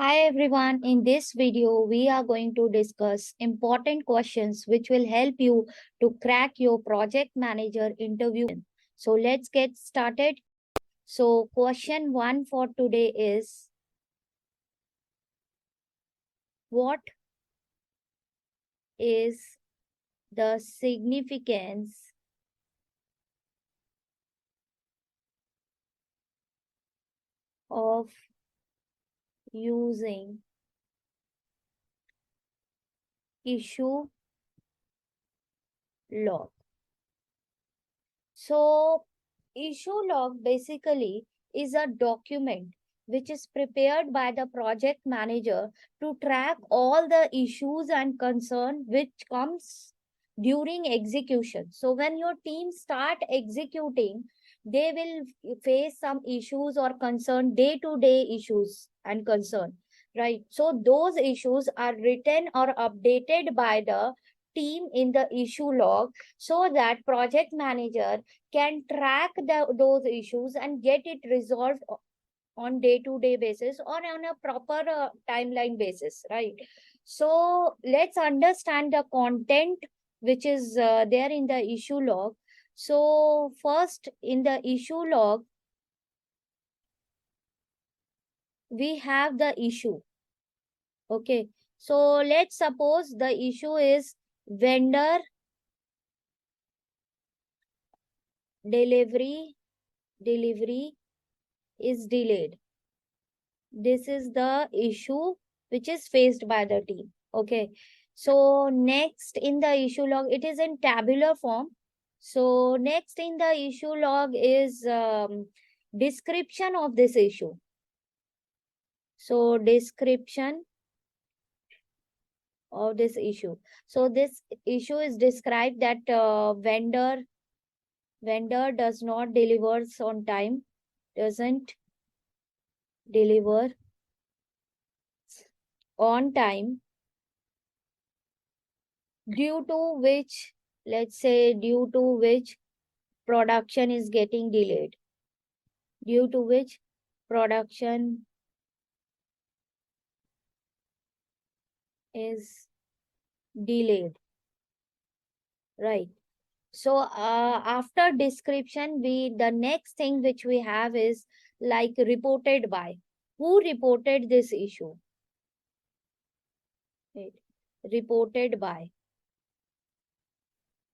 Hi everyone, in this video we are going to discuss important questions which will help you to crack your project manager interview. So let's get started. So question 1 for today is, what is the significance of using issue log? So issue log basically is a document which is prepared by the project manager to track all the issues and concern which comes during execution. So when your team start executing, they will face some issues or concern, day-to-day issues and concern, right? So those issues are written or updated by the team in the issue log, so that project manager can track those issues and get it resolved on day-to-day basis or on a proper timeline basis, right? So let's understand the content which is there in the issue log. So first, in the issue log we have the issue. Okay, so let's suppose the issue is vendor delivery is delayed. This is the issue which is faced by the team. Okay, so next in the issue log, it is in tabular form. So next in the issue log is description of this issue. So description of this issue. So this issue is described that vendor does not delivers on time, doesn't deliver on time, due to which, let's say, due to which production is getting delayed, due to which production is delayed, right? So after description, the next thing which we have is like reported by. Who reported this issue? Right. Reported by.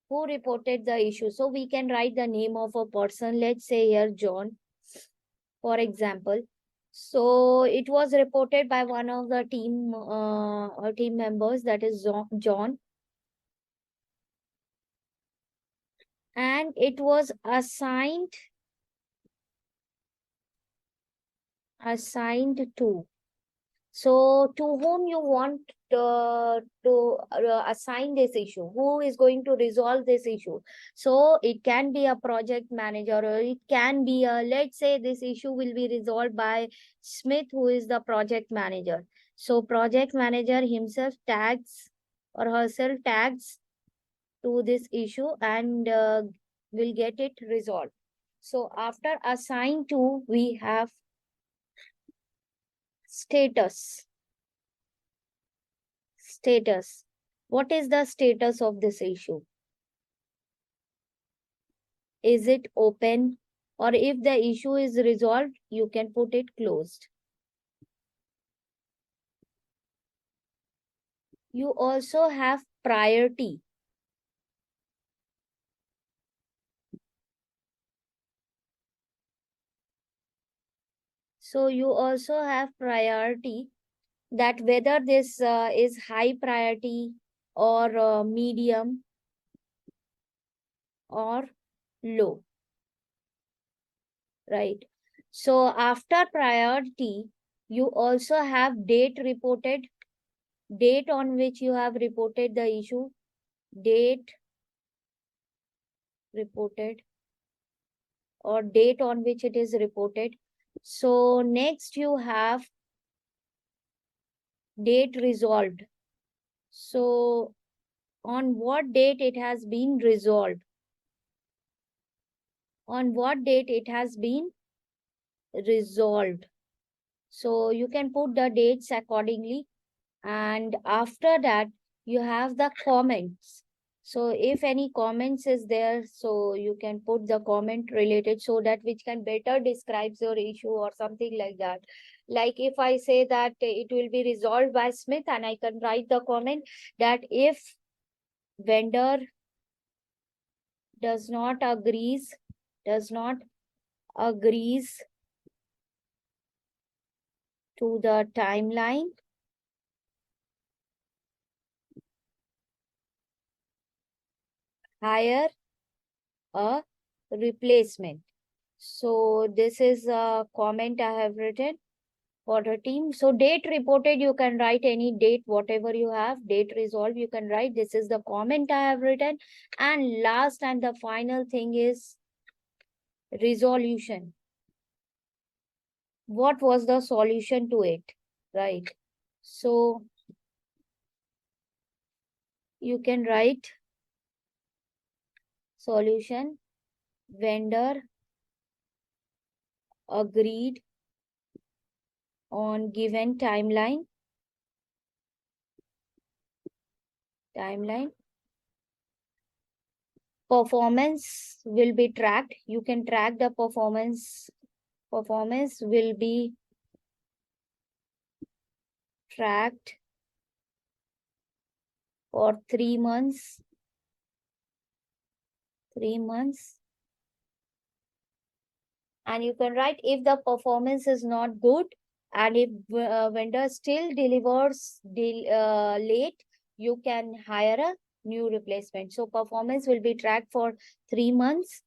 Who reported the issue? So we can write the name of a person. Let's say here John, for example. So it was reported by one of the team members, that is John, and it was assigned to. So to whom you want to assign this issue? Who is going to resolve this issue? So it can be a project manager, or it can be a, let's say this issue will be resolved by Smith, who is the project manager. So project manager himself tags or herself tags to this issue and will get it resolved. So after assign to, we have status. Status. What is the status of this issue? Is it open? Or if the issue is resolved, you can put it closed. You also have priority. So you also have priority, that whether this is high priority or medium or low, right? So after priority, you also have date reported, date on which you have reported the issue, date reported, or date on which it is reported. So next you have date resolved. So on what date it has been resolved? On what date it has been resolved? So you can put the dates accordingly. And after that, you have the comments. So if any comments is there, so you can put the comment related, so that which can better describes your issue or something like that. Like if I say that it will be resolved by Smith, and I can write the comment that if vendor does not agrees to the timeline, hire a replacement. So this is a comment I have written for the team. So date reported, you can write any date, whatever you have. Date resolved, you can write. This is the comment I have written. And last and the final thing is resolution. What was the solution to it, right? So you can write solution, vendor agreed on given timeline. Performance will be tracked. You can track the performance. Performance will be tracked for 3 months. 3 months. And you can write if the performance is not good, and if vendor still delivers late, you can hire a new replacement. So performance will be tracked for 3 months.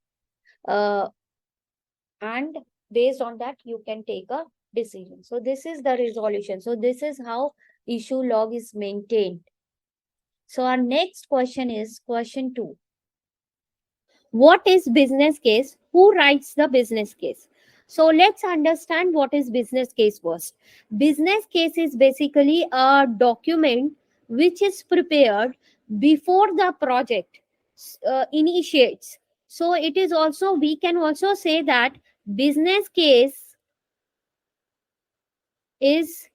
And based on that, you can take a decision. So this is the resolution. So this is how issue log is maintained. So our next question is question 2. What is business case? Who writes the business case? So let's understand what is business case first. Business case is basically a document which is prepared before the project initiates. So it is also, we can also say that business case is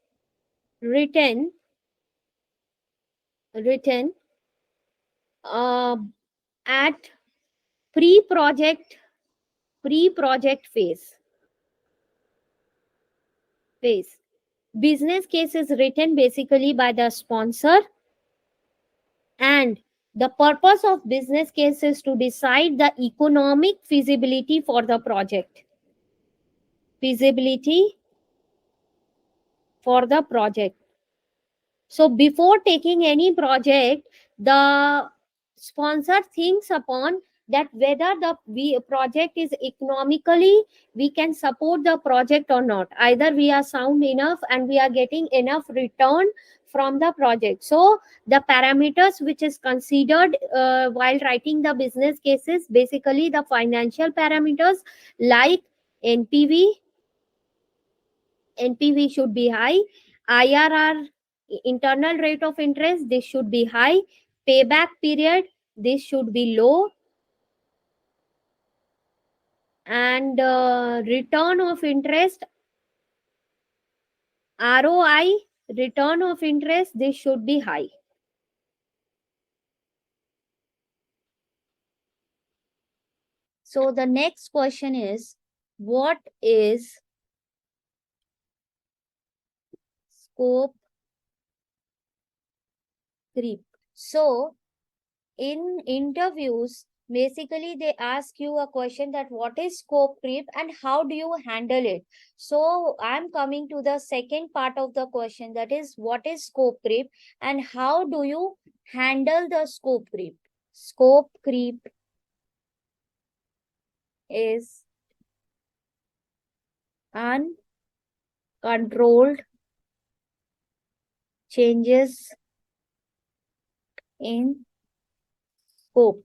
written uh, at pre-project phase. Business case is written basically by the sponsor, and the purpose of business case is to decide the economic feasibility for the project. Feasibility for the project. So before taking any project, the sponsor thinks upon that whether the project is economically, we can support the project or not. Either we are sound enough and we are getting enough return from the project. So the parameters which is considered while writing the business cases, basically the financial parameters like NPV. NPV should be high. IRR, internal rate of interest, this should be high. Payback period, this should be low. And return of interest, ROI, return of interest, this should be high. So the next question is, what is scope creep? So in interviews, basically they ask you a question that what is scope creep and how do you handle it. So I'm coming to the second part of the question, that is what is scope creep and how do you handle the scope creep. Scope creep is uncontrolled changes in scope.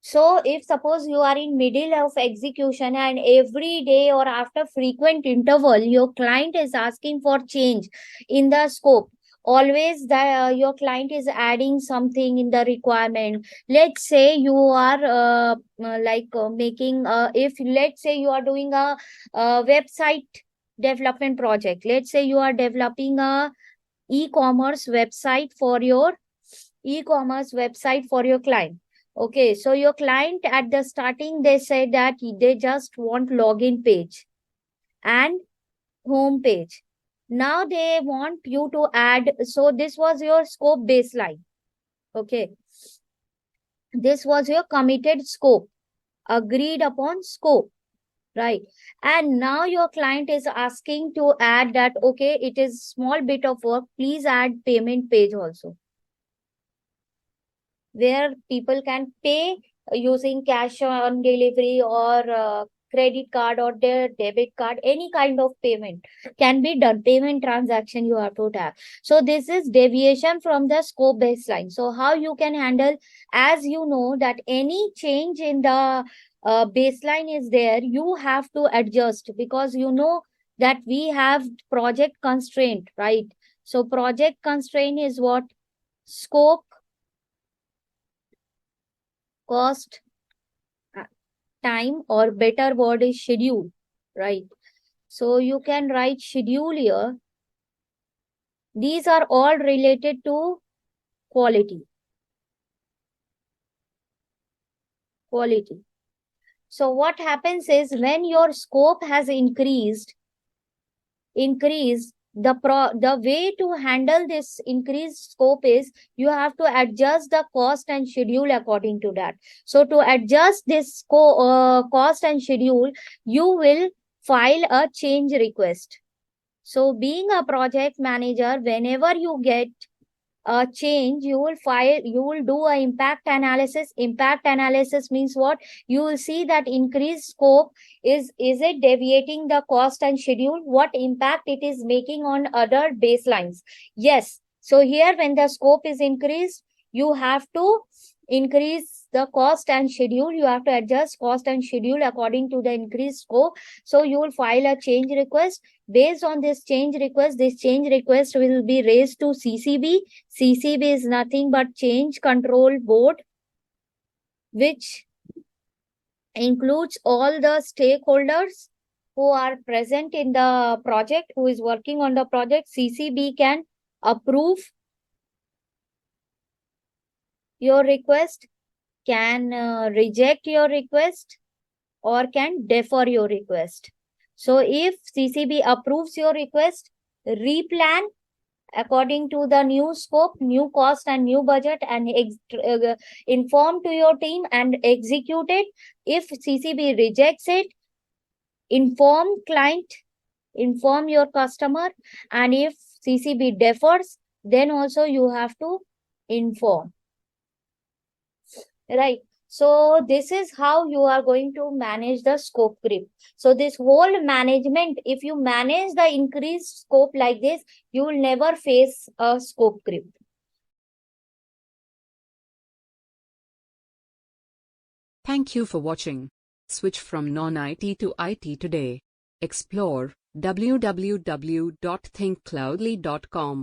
So if suppose you are in middle of execution and every day or after frequent interval, your client is asking for change in the scope. Always your client is adding something in the requirement. Let's say you are making, if let's say you are doing a website development project. Let's say you are developing a e-commerce website for your client. Okay, so your client at the starting, they said that they just want login page and home page. Now they want you to add, so this was your scope baseline. Okay, this was your committed scope, agreed upon scope, right? And now your client is asking to add that, okay, it is small bit of work, please add payment page also, where people can pay using cash on delivery or credit card or their debit card. Any kind of payment can be done, payment transaction you have to have. So this is deviation from the scope baseline. So how you can handle, as you know that any change in the baseline is there, you have to adjust, because you know that we have project constraint, right? So project constraint is what? Scope, cost, time, or better word is schedule, right? So you can write schedule here. These are all related to quality. So what happens is, when your scope has increased, the way to handle this increased scope is you have to adjust the cost and schedule according to that. So to adjust this cost and schedule, you will file a change request. So being a project manager, whenever you get a change, you will do a impact analysis. Impact analysis means what? You will see that increased scope, is it deviating the cost and schedule? What impact it is making on other baselines? Yes. So here, when the scope is increased, you have to increase the cost and schedule. You have to adjust cost and schedule according to the increased scope. So you will file a change request. Based on this change request will be raised to CCB. CCB is nothing but Change Control Board, which includes all the stakeholders who are present in the project, who is working on the project. CCB can approve your request, can reject your request, or can defer your request. So if CCB approves your request, replan according to the new scope, new cost and new budget, and inform to your team and execute it. If CCB rejects it, inform client, inform your customer. And if CCB defers, then also you have to inform, right? So this is how you are going to manage the scope creep. So this whole management, if you manage the increased scope like this, you will never face a scope creep. Thank you for watching. Switch from non-IT to IT today. Explore www.thinkcloudly.com.